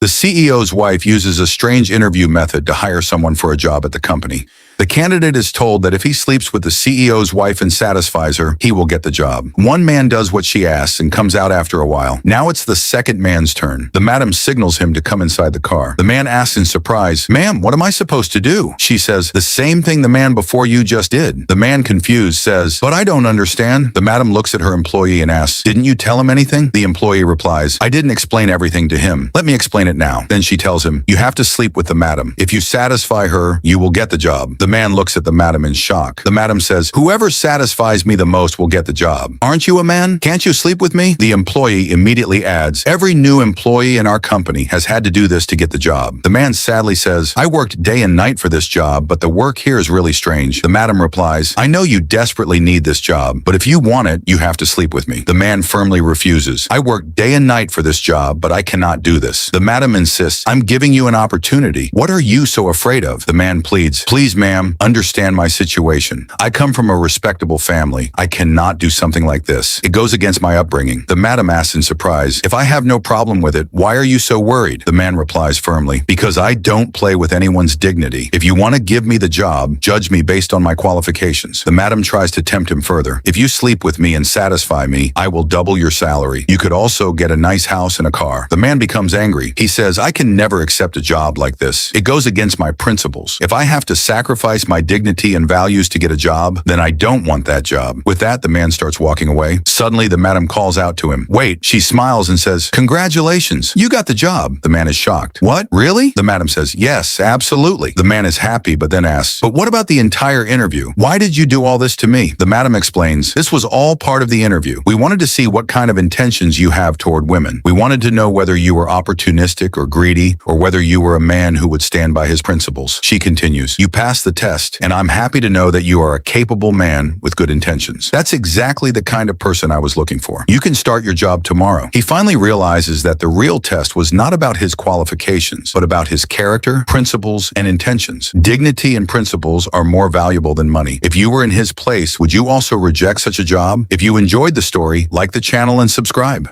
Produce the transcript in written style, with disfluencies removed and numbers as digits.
The CEO's wife uses a strange interview method to hire someone for a job at the company. The candidate is told that if he sleeps with the CEO's wife and satisfies her, he will get the job. One man does what she asks and comes out after a while. Now it's the second man's turn. The madam signals him to come inside the car. The man asks in surprise, "Ma'am, what am I supposed to do?" She says, "The same thing the man before you just did." The man, confused, says, "But I don't understand." The madam looks at her employee and asks, "Didn't you tell him anything?" The employee replies, "I didn't explain everything to him. Let me explain it now." Then she tells him, "You have to sleep with the madam. If you satisfy her, you will get the job." The man looks at the madam in shock. The madam says, "Whoever satisfies me the most will get the job. Aren't you a man? Can't you sleep with me?" The employee immediately adds, "Every new employee in our company has had to do this to get the job." The man sadly says, "I worked day and night for this job, but the work here is really strange." The madam replies, "I know you desperately need this job, but if you want it, you have to sleep with me." The man firmly refuses. "I work day and night for this job, but I cannot do this." The madam insists, "I'm giving you an opportunity. What are you so afraid of?" The man pleads, "Please, ma'am, understand my situation. I come from a respectable family. I cannot do something like this. It goes against my upbringing." The madam asks in surprise, "If I have no problem with it, why are you so worried?" The man replies firmly, "Because I don't play with anyone's dignity. If you want to give me the job, judge me based on my qualifications." The madam tries to tempt him further. "If you sleep with me and satisfy me, I will double your salary. You could also get a nice house and a car." The man becomes angry. He says, "I can never accept a job like this. It goes against my principles. If I have to sacrifice my dignity and values to get a job, then I don't want that job." With that, the man starts walking away. Suddenly, the madam calls out to him, "Wait." She smiles and says, "Congratulations, you got the job." The man is shocked. "What? Really?" The madam says, "Yes, absolutely." The man is happy, but then asks, "But what about the entire interview? Why did you do all this to me?" The madam explains, "This was all part of the interview. We wanted to see what kind of intentions you have toward women. We wanted to know whether you were opportunistic or greedy, or whether you were a man who would stand by his principles." She continues, "You passed the test, and I'm happy to know that you are a capable man with good intentions. That's exactly the kind of person I was looking for. You can start your job tomorrow." He finally realizes that the real test was not about his qualifications, but about his character, principles, and intentions. Dignity and principles are more valuable than money. If you were in his place, would you also reject such a job? If you enjoyed the story, like the channel and subscribe.